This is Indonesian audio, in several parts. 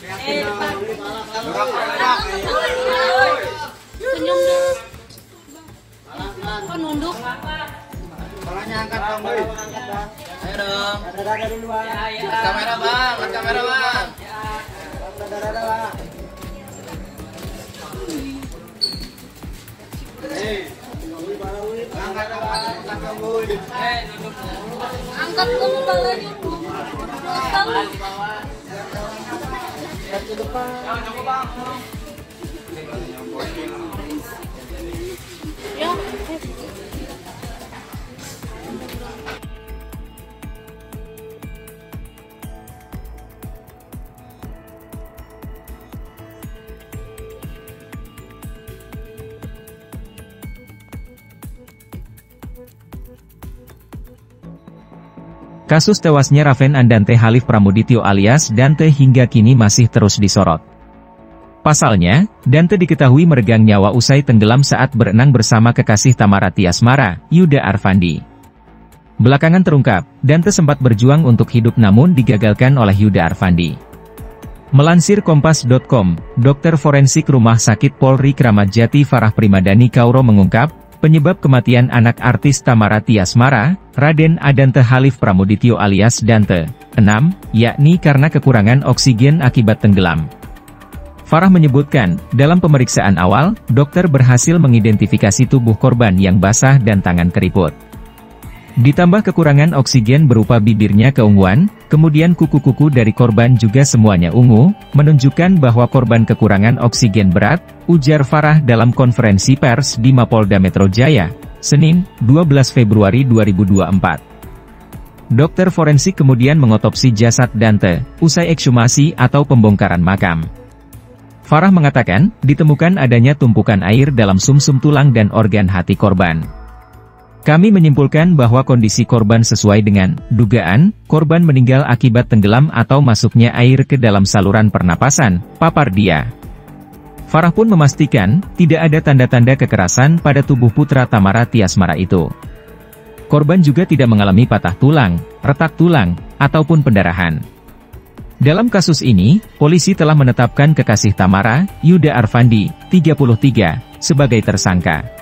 Senyum dong. Kok nunduk? Palanya angkat dong, Boy. Ayo dong. Dada dulu, Bang. Kamera bang, kamera bang. Dada, Bang. Angkat dulu balanya. Ya. Kasus tewasnya Raven Andante Halif Pramudityo alias Dante hingga kini masih terus disorot. Pasalnya, Dante diketahui meregang nyawa usai tenggelam saat berenang bersama kekasih Tamarati Asmara, Yuda Arfandi. Belakangan terungkap, Dante sempat berjuang untuk hidup namun digagalkan oleh Yuda Arfandi. Melansir Kompas.com, dokter forensik Rumah Sakit Polri Kramat Jati Farah Primadani Kauro mengungkap, penyebab kematian anak artis Tamarati Asmara, Raden Andante Halif Pramudityo alias Dante, 6, yakni karena kekurangan oksigen akibat tenggelam. Farah menyebutkan, dalam pemeriksaan awal, dokter berhasil mengidentifikasi tubuh korban yang basah dan tangan keriput. Ditambah kekurangan oksigen berupa bibirnya keunguan, kemudian kuku-kuku dari korban juga semuanya ungu, menunjukkan bahwa korban kekurangan oksigen berat, ujar Farah dalam konferensi pers di Mapolda Metro Jaya, Senin, 12 Februari 2024. Dokter forensik kemudian mengotopsi jasad Dante, usai ekshumasi atau pembongkaran makam. Farah mengatakan, ditemukan adanya tumpukan air dalam sumsum tulang dan organ hati korban. Kami menyimpulkan bahwa kondisi korban sesuai dengan dugaan, korban meninggal akibat tenggelam atau masuknya air ke dalam saluran pernapasan, papar dia. Farah pun memastikan, tidak ada tanda-tanda kekerasan pada tubuh putra Tamarati Asmara itu. Korban juga tidak mengalami patah tulang, retak tulang, ataupun pendarahan. Dalam kasus ini, polisi telah menetapkan kekasih Tamara, Yuda Arfandi, 33, sebagai tersangka.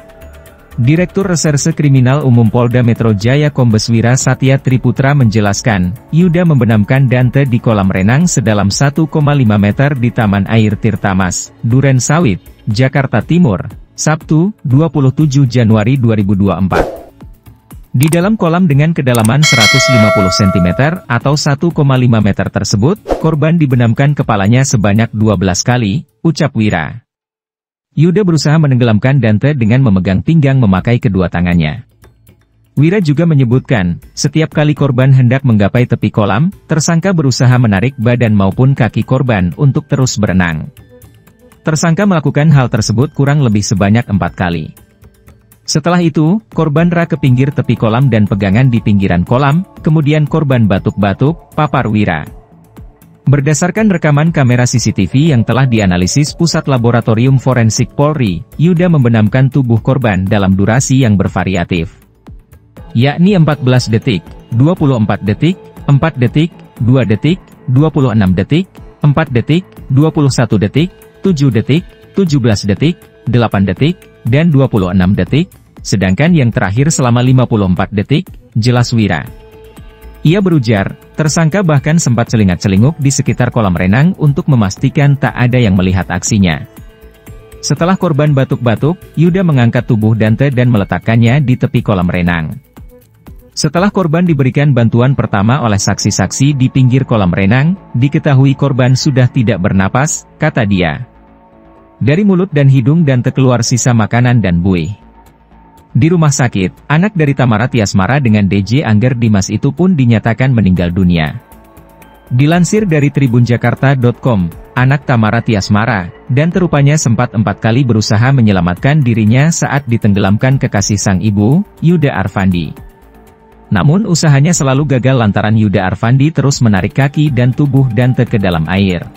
Direktur Reserse Kriminal Umum Polda Metro Jaya Kombes Wira Satya Triputra menjelaskan, Yuda membenamkan Dante di kolam renang sedalam 1,5 meter di Taman Air Tirtamas, Duren Sawit, Jakarta Timur, Sabtu, 27 Januari 2024. Di dalam kolam dengan kedalaman 150 cm atau 1,5 meter tersebut, korban dibenamkan kepalanya sebanyak 12 kali, ucap Wira. Yuda berusaha menenggelamkan Dante dengan memegang pinggang memakai kedua tangannya. Wira juga menyebutkan, setiap kali korban hendak menggapai tepi kolam, tersangka berusaha menarik badan maupun kaki korban untuk terus berenang. Tersangka melakukan hal tersebut kurang lebih sebanyak 4 kali. Setelah itu, korban ke pinggir tepi kolam dan pegangan di pinggiran kolam, kemudian korban batuk-batuk, papar Wira. Berdasarkan rekaman kamera CCTV yang telah dianalisis Pusat Laboratorium Forensik Polri, Yuda membenamkan tubuh korban dalam durasi yang bervariatif, yakni 14 detik, 24 detik, 4 detik, 2 detik, 26 detik, 4 detik, 21 detik, 7 detik, 17 detik, 8 detik, dan 26 detik, sedangkan yang terakhir selama 54 detik, jelas Wira. Ia berujar, tersangka bahkan sempat selingat-selinguk di sekitar kolam renang untuk memastikan tak ada yang melihat aksinya. Setelah korban batuk-batuk, Yuda mengangkat tubuh Dante dan meletakkannya di tepi kolam renang. Setelah korban diberikan bantuan pertama oleh saksi-saksi di pinggir kolam renang, diketahui korban sudah tidak bernapas, kata dia. Dari mulut dan hidung Dante keluar sisa makanan dan buih. Di rumah sakit, anak dari Tamarati Asmara dengan DJ Angger Dimas itu pun dinyatakan meninggal dunia. Dilansir dari tribunjakarta.com, anak Tamarati Asmara, Dante rupanya sempat 4 kali berusaha menyelamatkan dirinya saat ditenggelamkan kekasih sang ibu, Yuda Arfandi. Namun usahanya selalu gagal lantaran Yuda Arfandi terus menarik kaki dan tubuh Dante ke dalam air.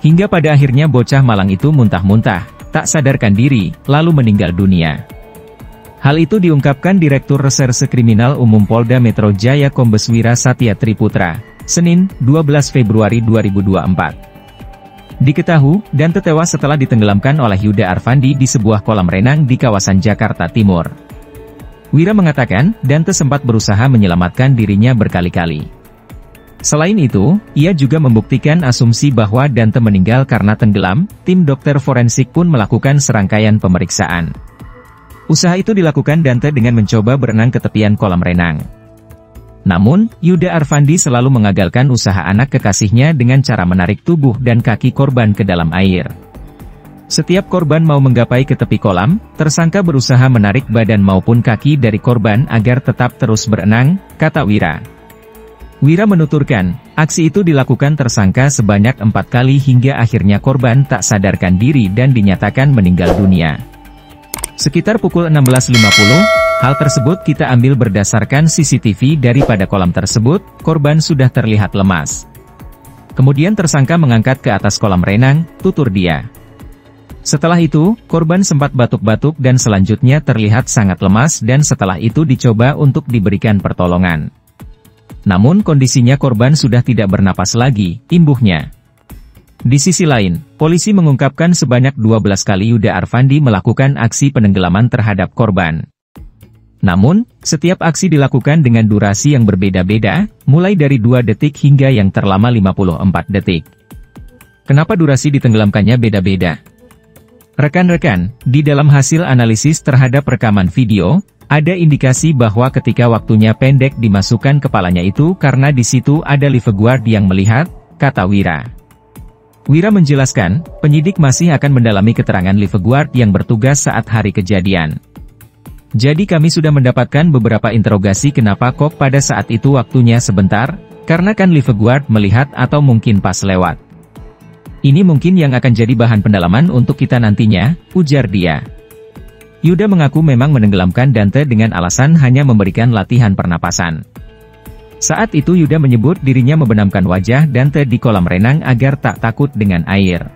Hingga pada akhirnya bocah malang itu muntah-muntah, tak sadarkan diri, lalu meninggal dunia. Hal itu diungkapkan Direktur Reserse Kriminal Umum Polda Metro Jaya Kombes Wira Satya Triputra, Senin, 12 Februari 2024. Diketahui, Dante tewas setelah ditenggelamkan oleh Yuda Arfandi di sebuah kolam renang di kawasan Jakarta Timur. Wira mengatakan, Dante sempat berusaha menyelamatkan dirinya berkali-kali. Selain itu, ia juga membuktikan asumsi bahwa Dante meninggal karena tenggelam. Tim dokter forensik pun melakukan serangkaian pemeriksaan. Usaha itu dilakukan Dante dengan mencoba berenang ke tepian kolam renang. Namun, Yuda Arfandi selalu mengagalkan usaha anak kekasihnya dengan cara menarik tubuh dan kaki korban ke dalam air. Setiap korban mau menggapai ke tepi kolam, tersangka berusaha menarik badan maupun kaki dari korban agar tetap terus berenang, kata Wira. Wira menuturkan, aksi itu dilakukan tersangka sebanyak 4 kali hingga akhirnya korban tak sadarkan diri dan dinyatakan meninggal dunia. Sekitar pukul 16.50, hal tersebut kita ambil berdasarkan CCTV daripada kolam tersebut, korban sudah terlihat lemas. Kemudian tersangka mengangkat ke atas kolam renang, tutur dia. Setelah itu, korban sempat batuk-batuk dan selanjutnya terlihat sangat lemas dan setelah itu dicoba untuk diberikan pertolongan. Namun kondisinya korban sudah tidak bernapas lagi, imbuhnya. Di sisi lain, polisi mengungkapkan sebanyak 12 kali Yuda Arfandi melakukan aksi penenggelaman terhadap korban. Namun, setiap aksi dilakukan dengan durasi yang berbeda-beda, mulai dari 2 detik hingga yang terlama 54 detik. Kenapa durasi ditenggelamkannya beda-beda? Rekan-rekan, di dalam hasil analisis terhadap rekaman video, ada indikasi bahwa ketika waktunya pendek dimasukkan kepalanya itu karena di situ ada lifeguard yang melihat, kata Wira. Wira menjelaskan, penyidik masih akan mendalami keterangan lifeguard yang bertugas saat hari kejadian. Jadi kami sudah mendapatkan beberapa interogasi kenapa kok pada saat itu waktunya sebentar, karena kan lifeguard melihat atau mungkin pas lewat. Ini mungkin yang akan jadi bahan pendalaman untuk kita nantinya, ujar dia. Yuda mengaku memang menenggelamkan Dante dengan alasan hanya memberikan latihan pernapasan. Saat itu Yuda menyebut dirinya membenamkan wajah Dante di kolam renang agar tak takut dengan air.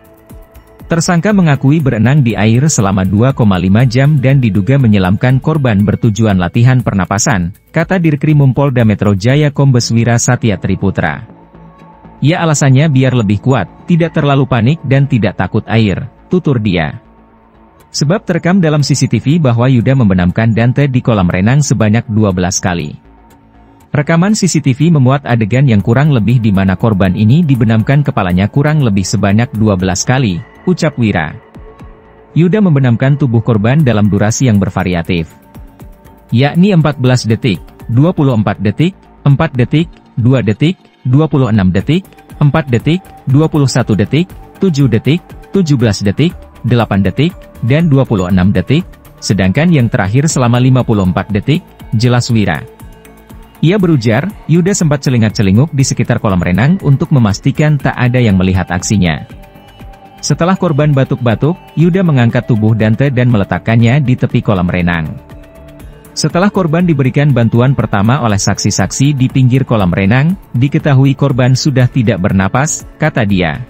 Tersangka mengakui berenang di air selama 2,5 jam dan diduga menyelamkan korban bertujuan latihan pernapasan, kata Dirkrimum Polda Metro Jaya Kombes Wira Satya Triputra. Ya alasannya biar lebih kuat, tidak terlalu panik dan tidak takut air, tutur dia. Sebab terekam dalam CCTV bahwa Yuda membenamkan Dante di kolam renang sebanyak 12 kali. Rekaman CCTV memuat adegan yang kurang lebih di mana korban ini dibenamkan kepalanya kurang lebih sebanyak 12 kali, ucap Wira. Yuda membenamkan tubuh korban dalam durasi yang bervariatif, yakni 14 detik, 24 detik, 4 detik, 2 detik, 26 detik, 4 detik, 21 detik, 7 detik, 17 detik, 8 detik, dan 26 detik, sedangkan yang terakhir selama 54 detik, jelas Wira. Ia berujar, Yuda sempat celingak-celinguk di sekitar kolam renang untuk memastikan tak ada yang melihat aksinya. Setelah korban batuk-batuk, Yuda mengangkat tubuh Dante dan meletakkannya di tepi kolam renang. Setelah korban diberikan bantuan pertama oleh saksi-saksi di pinggir kolam renang, diketahui korban sudah tidak bernapas, kata dia.